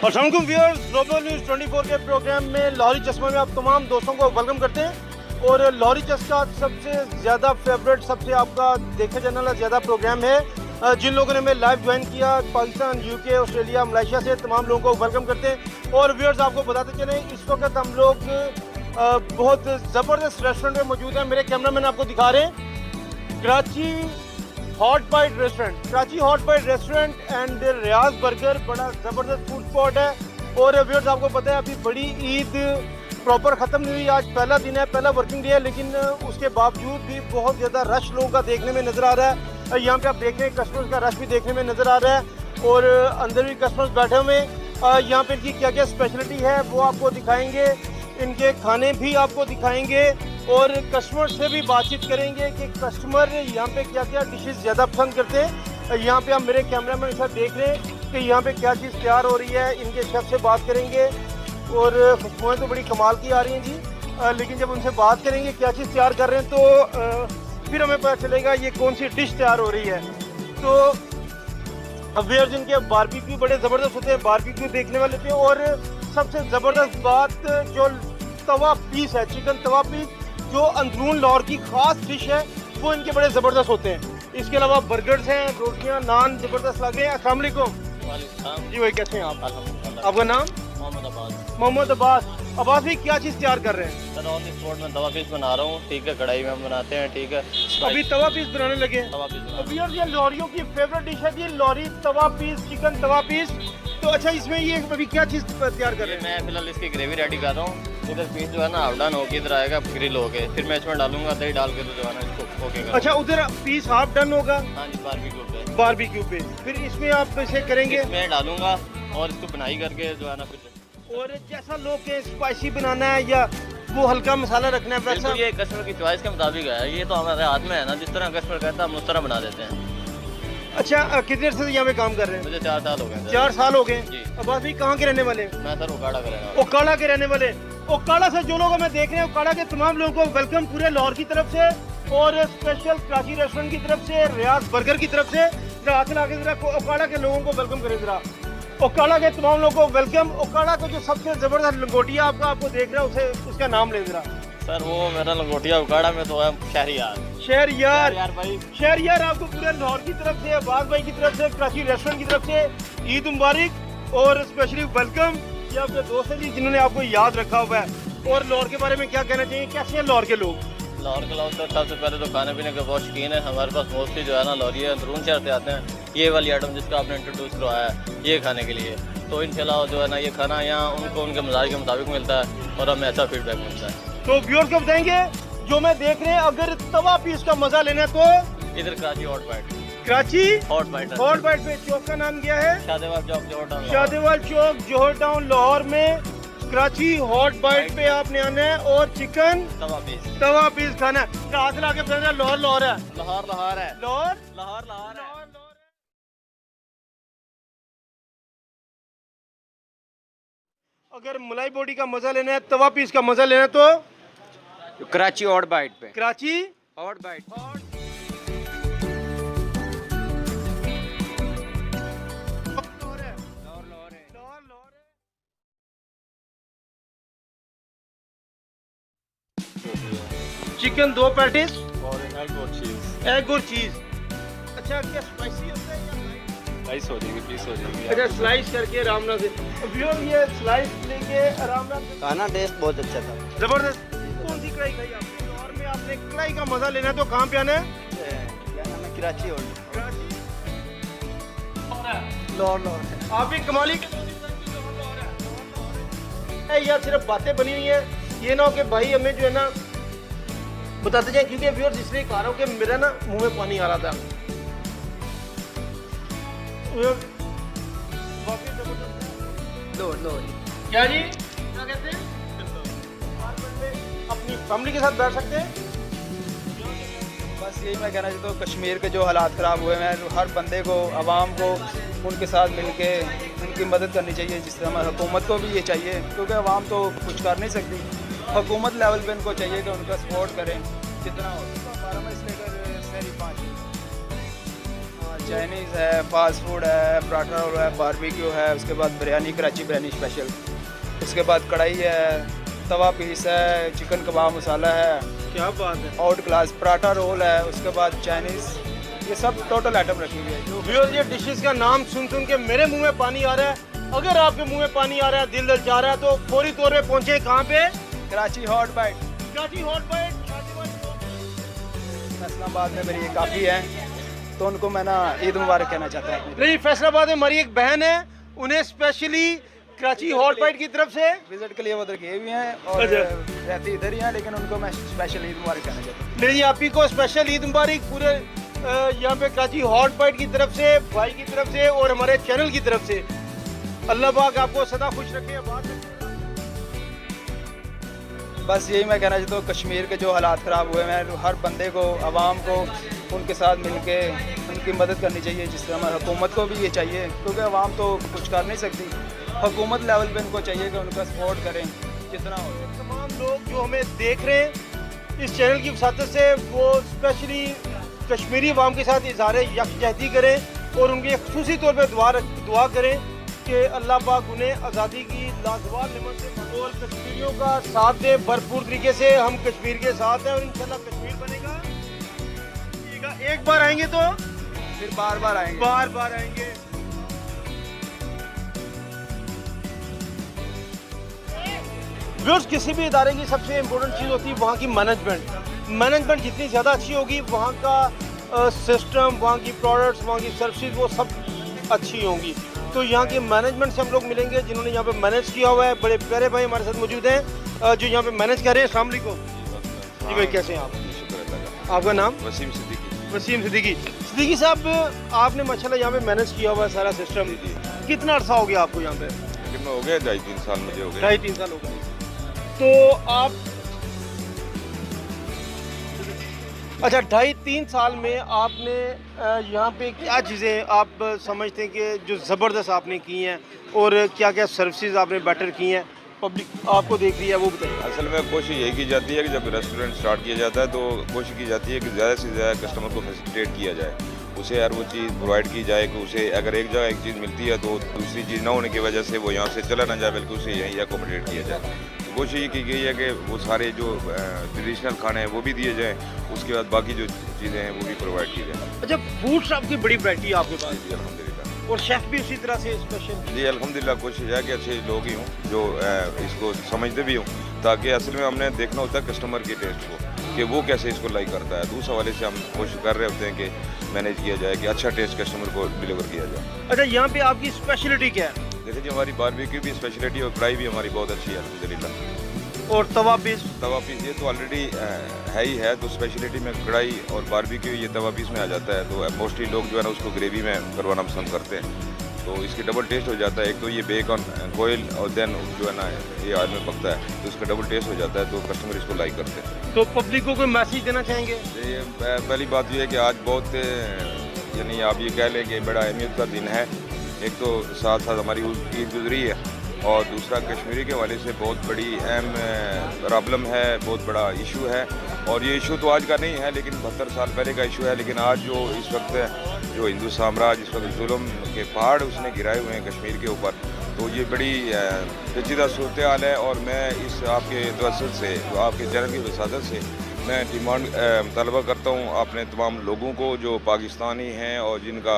अस्सलाम वालेकुम viewers, global news 24 के प्रोग्राम में लाहौरी चश्मा में आप तमाम दोस्तों को वेलकम करते हैं। और लाहौरी चश्मा सबसे ज़्यादा फेवरेट, सबसे आपका देखे जाने वाला ज़्यादा प्रोग्राम है। जिन लोगों ने हमें लाइव ज्वाइन किया पाकिस्तान, यूके, ऑस्ट्रेलिया, मलेशिया से, तमाम लोगों को वेलकम करते हैं। और व्यूअर्स आपको बताते चलें, इस वक्त हम लोग बहुत ज़बरदस्त रेस्टोरेंट में मौजूद हैं। मेरे कैमरामैन आपको दिखा रहे हैं Karachi hot bite restaurant, Karachi hot bite restaurant and Riaz burger, बड़ा ज़बरदस्त फूड स्पॉट है। और व्यूअर्स आपको पता है अभी बड़ी ईद प्रॉपर ख़त्म नहीं हुई, आज पहला दिन है, पहला वर्किंग डे है, लेकिन उसके बावजूद भी बहुत ज़्यादा रश लोगों का देखने में नज़र आ रहा है। यहाँ पे आप देख रहे हैं कस्टमर्स का रश भी देखने में नज़र आ रहा है और अंदर भी कस्टमर्स बैठे हुए हैं। यहाँ पे इनकी क्या क्या स्पेशलिटी है वो आपको दिखाएंगे, इनके खाने भी आपको दिखाएंगे और कस्टमर से भी बातचीत करेंगे कि कस्टमर यहाँ पे क्या क्या डिशेस ज़्यादा पसंद करते हैं। यहाँ पे आप मेरे कैमरामैन साहब देख रहे हैं कि यहाँ पे क्या चीज़ तैयार हो रही है, इनके शेफ से बात करेंगे और खुशबुएँ तो बड़ी कमाल की आ रही हैं जी। लेकिन जब उनसे बात करेंगे क्या चीज़ तैयार कर रहे हैं तो फिर हमें पता चलेगा ये कौन सी डिश तैयार हो रही है। तो व्यूअर्स इनके बारबेक्यू बड़े ज़बरदस्त होते हैं, बारबेक्यू देखने वाले थे। और सबसे ज़बरदस्त बात जो तवा पीस है, चिकन तवा पीस, जो अंदरून लाहौर की ख़ास डिश है, वो इनके बड़े ज़बरदस्त होते हैं। इसके अलावा बर्गर्स हैं, रोटियां, नान ज़बरदस्त लग रहे हैं। अस्सलाम वालेकुम जी भाई, कैसे हैं आप? आपका नाम? मोहम्मद अब्बास। अब्बास भाई क्या चीज़ तैयार कर रहे हैं? सर ऑन द स्पॉट में तवा पीस बना रहा हूँ, ठीक है, कढ़ाई में हम बनाते हैं, ठीक है। अभी तवा पीस बनाने लगे? तवा पीस बना अभी ये लाहौरियों की फेवरेट डिश है, ये लाहौरी तवा पीस, चिकन तवा पीस। तो अच्छा, इसमें ये अभी क्या चीज़ तैयार कर रहे हैं? मैं फिलहाल इसकी ग्रेवी रेडी कर रहा हूँ। इधर पीस जो है ना हाफ डन होके इधर आएगा ग्रिल होके, फिर मैं इसमें डालूंगा दही डाल के, तो जो है ना इसको ओके कर। अच्छा, उधर पीस हाफ डन होगा? हाँ जी, बारबेक्यू पे फिर इसमें आप इसे करेंगे? मैं डालूंगा और इसको बनाई करके जो है ना फिर। और जैसा लोग के स्पाइसी बनाना है या वो हल्का मसाला रखना है वैसा? ये कस्टमर की चॉइस के मुताबिक है, ये तो हमारे हाथ में है ना, जिस तरह कस्टमर कहता है हम उस तरह बना देते हैं। अच्छा, कितने देर से यहाँ पे काम कर रहे हैं? मुझे 4 साल हो गए। 4 साल हो गए। जी। अब भाई कहाँ के रहने वाले? मैं सर ओकाड़ा का रहने वाला। ओकाड़ा के रहने वाले। ओकाड़ा से जो लोग हमें देख रहे हैं, ओकाड़ा के तमाम लोगों को वेलकम पूरे लाहौर की तरफ से और स्पेशल कराची रेस्टोरेंट की तरफ से, रियाज बर्गर की तरफ से। हाथ ला के जरा ओकाड़ा के लोगों को वेलकम करें जरा। ओकाड़ा के तमाम लोगों को वेलकम। ओकाड़ा को जो सबसे जबरदस्त लंगोटिया आपको देख रहा है, उसे उसका नाम ले जरा। सर वो मेरा लंगोटिया उकाड़ा में तो है शहरियार। शहरियार भाई, शहरियार आपको पूरे लाहौर की तरफ से, अब्बास भाई की तरफ से, कराची रेस्टोरेंट की तरफ से ईद मुबारक और स्पेशली वेलकम। ये आपके दोस्त हैं जी जिन्होंने आपको याद रखा हुआ है। और लाहौर के बारे में क्या कहना चाहिए, कैसे हैं लाहौर के लोग? लाहौर के लोग तो सबसे पहले तो खाने पीने के बहुत शौकीन है। हमारे पास मोस्टली जो है ना लाहौरी अंदरून शहर से आते हैं। ये वाली आइटम जिसका आपने इंट्रोड्यूस करवाया है, ये खाने के लिए, तो इनके अलावा जो है ना ये खाना यहाँ उनको उनके मज़ाज के मुताबिक मिलता है और हमें अच्छा फीडबैक मिलता है। तो व्यूअर्स को बताएंगे जो मैं देख रहे हैं, अगर तवा पीस का मजा लेना है तो इधर Karachi hot bite, Karachi hot bite पे चौक का नाम क्या है? शादेवाल चौक, जोहर टाउन। शादेवाल चौक, जोहर टाउन, लाहौर में कराची हॉट बाइट पे आपने आना है और चिकन तवा पीस खाना है। हाथ ला के बताना, लाहौर लाहौर है, लाहौर है, लाहौर लाहौर है। अगर मलाई बोटी का मजा लेना है, तवा पीस का मजा लेना है तो कराची हॉट बाइट पे। Karachi hot bite. Chicken 2 patties और एग और चीज। अच्छा, क्या स्पाइसी होता है या स्लाइस हो जाएगी, पीस हो जाएगी। अच्छा, स्लाइस करके आराम से व्यूअर ये स्लाइस लेके आराम से। खाना टेस्ट बहुत अच्छा था, जबरदस्त। कौन सी कढ़ाई खाई आपने? लाहौर में आपने कढ़ाई का मजा लेना है तो कहाँ पे आना है? क्या नाम है? कराची हॉट। लाहौर। आप भी कमाली है यार, सिर्फ बातें बनी हुई हैं, ये ना हो कि भाई हमें जो है ना बताते जाए, क्योंकि व्यूअर्स इसलिए कह रहा हूँ कि मेरा ना मुंह में पानी आ रहा था। क्या जी, क्या कहते हैं? अपनी फैमिली के साथ बैठ सकते हैं। बस यही मैं कहना चाहता हूँ, कश्मीर के जो हालात ख़राब हुए हैं, हर बंदे को, आवाम को उनके साथ मिलके उनकी मदद करनी चाहिए। जिस तरह हुकूमत को भी ये चाहिए, क्योंकि आवाम तो कुछ कर नहीं सकती, हुकूमत लेवल पे इनको चाहिए कि उनका सपोर्ट करें जितना हो। 12 में से लेकर शहरी 5। चाइनीज़ है, फास्ट फूड है, पराठा रोल है, बारबेक्यू है, उसके बाद बिरयानी, कराची बिरयानी स्पेशल, उसके बाद कढ़ाई है, तवा पीस है, चिकन कबाब मसाला है, क्या बात है। आउट क्लास पराठा रोल है, उसके बाद चाइनीज़, ये सब टोटल आइटम रखी हुई है। जो व्यूअर्स, ये डिशेस का नाम सुन सुन के मेरे मुंह में पानी आ रहा है। अगर आपके मुंह में पानी आ रहा है, दिल ललचा रहा है, तो फौरी तौर पे पहुंचे कहाँ पे? Karachi hot bite, Karachi hot bite Faisalabad में मेरी एक काफ़ी है, तो उनको मैं ना ईद मुबारक कहना चाहता हूँ। नहीं, फैसलाबाद में हमारी एक बहन है, उन्हें स्पेशली कराची हॉट बाइट की तरफ से विजिट के लिए वो उधर गए हुए हैं और अच्छा। रहती इधर ही हैं, लेकिन उनको मैं स्पेशल ईद मुबारक कहना चाहता हूँ। नहीं, आप ही को स्पेशल ईद मुबारक पूरे यहाँ पे कराची हॉट बाइट की तरफ से, भाई की तरफ से और हमारे चैनल की तरफ से। अल्लाह पाक आपको सदा खुश रखे। बस यही मैं कहना चाहता हूँ, कश्मीर के जो हालात ख़राब हुए हैं, हर बंदे को, आवाम को उनके साथ मिलके उनकी मदद करनी चाहिए, जिस तरह हुकूमत को भी ये चाहिए, क्योंकि आवाम तो कुछ कर नहीं सकती। हुकूमत लेवल पे उनको चाहिए कि उनका सपोर्ट करें जितना हो। तमाम लोग जो हमें देख रहे हैं इस चैनल की वसातत से, वो स्पेशली कश्मीरी अवाम के साथ इज़हार यकजहती करें और उनकी खुसूसी तौर पर दुआ करें कि अल्लाह पाक उन्हें आज़ादी की लाजवाब नेमत से और कश्मीरियों का साथ दे भरपूर तरीके से। हम कश्मीर के साथ हैं और इंशाल्लाह कश्मीर बनेगा। ठीक है, एक बार आएंगे तो फिर बार बार आएंगे, बार बार आएंगे। व्यूअर्स, किसी भी इदारे की सबसे इम्पोर्टेंट चीज़ होती है वहाँ की मैनेजमेंट। मैनेजमेंट जितनी ज़्यादा अच्छी होगी, वहाँ का सिस्टम, वहाँ की प्रोडक्ट्स, वहाँ की सर्विसेज, वो सब अच्छी होंगी। तो यहाँ के मैनेजमेंट से हम लोग मिलेंगे जिन्होंने यहाँ पे मैनेज किया हुआ है। बड़े प्यारे भाई हमारे साथ मौजूद हैं जो यहाँ पे मैनेज कर रहे हैं। अस्सलाम वालेकुम जी भाई, कैसे हैं आप? आपका नाम? वसीम सिद्दीकी। वसीम सिद्दीकी। सिद्दीकी साहब, आपने माशाल्लाह यहाँ पे मैनेज किया हुआ है सारा सिस्टम। कितना अर्सा हो गया आपको यहाँ पे? कितना हो गया? 2.5-3 साल मुझे हो गए। 2.5-3 साल हो गए। तो आप अच्छा, 2.5-3 साल में आपने यहाँ पे क्या चीज़ें आप समझते हैं कि जो ज़बरदस्त आपने की हैं और क्या क्या सर्विसेज आपने बेटर की हैं, पब्लिक आपको देख रही है, वो बताइए। असल में कोशिश यही की जाती है कि जब रेस्टोरेंट स्टार्ट किया जाता है तो कोशिश की जाती है कि ज़्यादा से ज़्यादा कस्टमर को फैसिलिटेट किया जाए, उसे हर वो चीज़ प्रोवाइड की जाए कि उसे अगर एक जगह एक चीज़ मिलती है तो दूसरी चीज़ ना होने की वजह से वो यहाँ से चला ना जाए, बल्कि उसे यहीं अकोमोडेट किया जाए। तो कोशिश ये की गई है कि वो सारे जो ट्रेडिशनल खाने हैं वो भी दिए जाएँ, उसके बाद बाकी जो चीज़ें हैं वो भी प्रोवाइड की जाए। अच्छा, फूड शॉप की बड़ी वैरायटी है आपके पास जी अल्हम्दुलिल्लाह। और शेफ़ भी उसी तरह से स्पेशल? जी अल्हम्दुलिल्लाह, कोशिश है कि अच्छे लोग ही हों जो इसको समझते भी हों, ताकि असल में हमने देखना होता है कस्टमर के टेस्ट को कि वो कैसे इसको लाइक करता है। दूसरे हवाले से हम कोशिश कर रहे होते हैं कि मैनेज किया जाए कि अच्छा टेस्ट कस्टमर को डिलीवर किया जाए। अच्छा, यहाँ पे आपकी स्पेशलिटी क्या है? जैसे कि हमारी बारबेक्यू भी स्पेशलिटी और कढ़ाई भी हमारी बहुत अच्छी है अल्हम्दुलिल्लाह। और तवा पीस? तवा पीस ये तो ऑलरेडी है ही है, तो स्पेशलिटी में कढ़ाई और बारबेक्यू ये तवा पीस में आ जाता है। तो मोस्टली लोग जो है ना उसको ग्रेवी में करवाना पसंद करते हैं, तो इसकी डबल टेस्ट हो जाता है। एक तो ये बेकन कोयल और देन जो है ना ये आग में पकता है, तो इसका डबल टेस्ट हो जाता है, तो कस्टमर इसको लाइक करते हैं। तो पब्लिक को कोई मैसेज देना चाहेंगे? ये पहली बात ये है कि आज बहुत यानी आप ये कह लें कि बड़ा अहमियत का दिन है। एक तो साथ साथ हमारी ईद गुजरी है और दूसरा कश्मीरी के हवाले से बहुत बड़ी अहम प्रॉब्लम है, बहुत बड़ा इशू है। और ये इशू तो आज का नहीं है, लेकिन 72 साल पहले का इशू है। लेकिन आज जो इस वक्त जो हिंदू साम्राज्य इस वक्त जुल्म के पहाड़ उसने गिराए हुए हैं कश्मीर के ऊपर, तो ये बड़ी पेचीदा सूरत हाल है। और मैं इस आपके तवज्जुह से, आपके चैनल की वसादत से मैं डिमांड तलबा करता हूँ अपने तमाम लोगों को जो पाकिस्तानी हैं और जिनका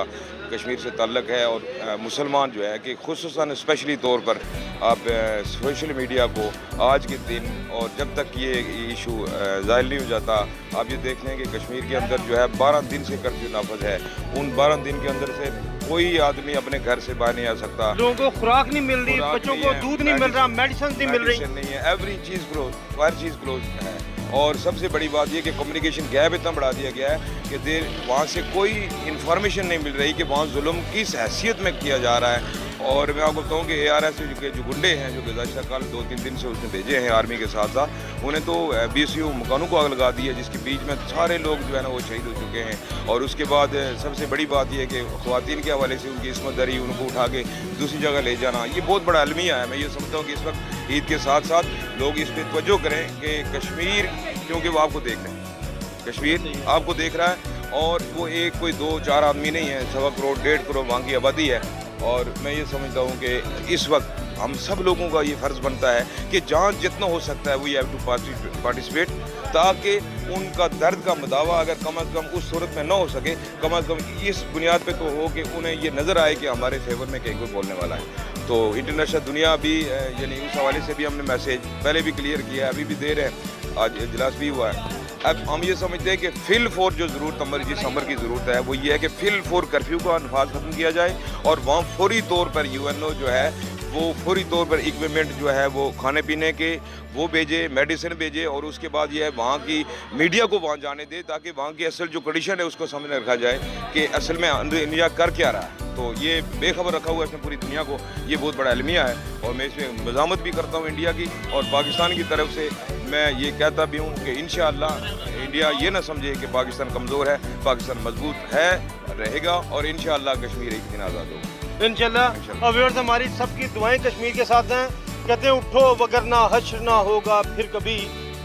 कश्मीर से ताल्लुक़ है और मुसलमान जो है कि खुसूसन स्पेशली तौर पर आप सोशल मीडिया को आज के दिन और जब तक ये इशू ज़ाहिर नहीं हो जाता, आप ये देख लें कि कश्मीर के अंदर जो है 12 दिन से कर्फ्यू नाफज है। उन 12 दिन के अंदर से कोई आदमी अपने घर से बाहर नहीं आ सकता, लोगों को खुराक नहीं मिल रही, बच्चों को दूध नहीं मिल रहा, मेडिसिन नहीं मिल रही, नहीं है, एवरी चीज़ क्लोज, हर चीज़ क्लोज है। और सबसे बड़ी बात ये कि कम्युनिकेशन गैप इतना बढ़ा दिया गया है कि वहाँ से कोई इन्फॉर्मेशन नहीं मिल रही कि वहाँ जुल्म किस हैसियत में किया जा रहा है। और मैं आपको बताऊँ कि ARS के जो गुंडे हैं जो गुज़श्ता कल 2-3 दिन से उसने भेजे हैं आर्मी के साथ साथ, उन्हें तो BCU मकानों को आग लगा दी है, जिसके बीच में सारे लोग जो है ना वो शहीद हो चुके हैं। और उसके बाद सबसे बड़ी बात यह है कि ख़वातीन के हवाले से उनकी इस्मत दरी, उनको उठा के दूसरी जगह ले जाना, ये बहुत बड़ा अलमिया है। मैं ये समझता हूँ कि इस वक्त ईद के साथ साथ लोग इस पर तवज्जो करें कि कश्मीर, क्योंकि वो आपको देख रहे हैं, कश्मीर आपको देख रहा है और वो एक कोई 2-4 आदमी नहीं है, 1.25 करोड़ 1.5 करोड़ वहाँ की आबादी है। और मैं ये समझता हूँ कि इस वक्त हम सब लोगों का ये फ़र्ज़ बनता है कि जहाँ जितना हो सकता है वी हैव टू पार्टिसिपेट, ताकि उनका दर्द का मुदावा अगर कम अज़ कम उस सूरत में ना हो सके, कम अज़ कम इस बुनियाद पे तो हो कि उन्हें ये नज़र आए कि हमारे फेवर में कहीं कोई बोलने वाला है। तो इंटरनेशनल दुनिया भी यानी उस हवाले से भी हमने मैसेज पहले भी क्लियर किया है, अभी भी दे रहे हैं, आज इजलास भी हुआ है। अब हम ये समझते हैं कि फिल फोर जो ज़रूरत हमारी जिस अमर की ज़रूरत है वो ये है कि फिल फोर कर्फ्यू का नफाज ख़त्म किया जाए और वहाँ फौरी तौर पर UNO जो है वो फौरी तौर पर इक्विपमेंट जो है वो खाने पीने के वो भेजे, मेडिसिन भेजे, और उसके बाद ये है वहाँ की मीडिया को वहाँ जाने दे ताकि वहाँ की असल जो कंडीशन है उसको सामने रखा जाए कि असल में इंडिया कर क्या रहा है। तो ये बेखबर रखा हुआ है इसमें पूरी दुनिया को, ये बहुत बड़ा अलमिया है। और मैं इसमें मज़ामत भी करता हूँ इंडिया की और पाकिस्तान की तरफ से मैं ये कहता भी हूँ कि इंशाअल्लाह इंडिया ये ना समझे कि पाकिस्तान कमज़ोर है, पाकिस्तान मजबूत है, रहेगा और इंशाअल्लाह कश्मीर एक दिन आज़ाद होगा इंशाल्लाह। और व्यूअर्स, हमारी सबकी दुआएं कश्मीर के साथ हैं। कहते हैं उठो वगरना हश्र ना होगा फिर कभी,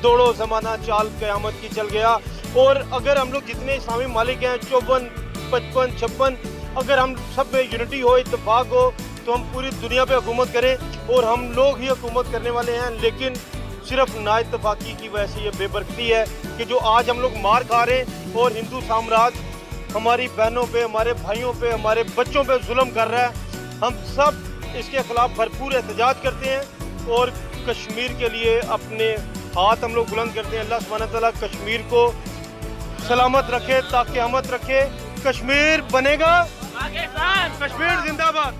दौड़ो ज़माना चाल क़यामत की चल गया। और अगर हम लोग जितने इस्लामी मालिक हैं 54, 55, 56, अगर हम सब में यूनिटी हो, इत्तेफाक हो, तो हम पूरी दुनिया पे हुकूमत करें और हम लोग ही हुकूमत करने वाले हैं। लेकिन सिर्फ ना इत्तेफाकी की वजह से ये बेबरकती है कि जो आज हम लोग मार खा रहे हैं और हिंदू साम्राज्य हमारी बहनों पे, हमारे भाइयों पे, हमारे बच्चों पे जुल्म कर रहा है। हम सब इसके खिलाफ भरपूर एहतजाज करते हैं और कश्मीर के लिए अपने हाथ हम लोग बुलंद करते हैं। अल्लाह सुब्हानहू तआला कश्मीर को सलामत रखे, ताक़यामत रखे। कश्मीर बनेगा, कश्मीर जिंदाबाद।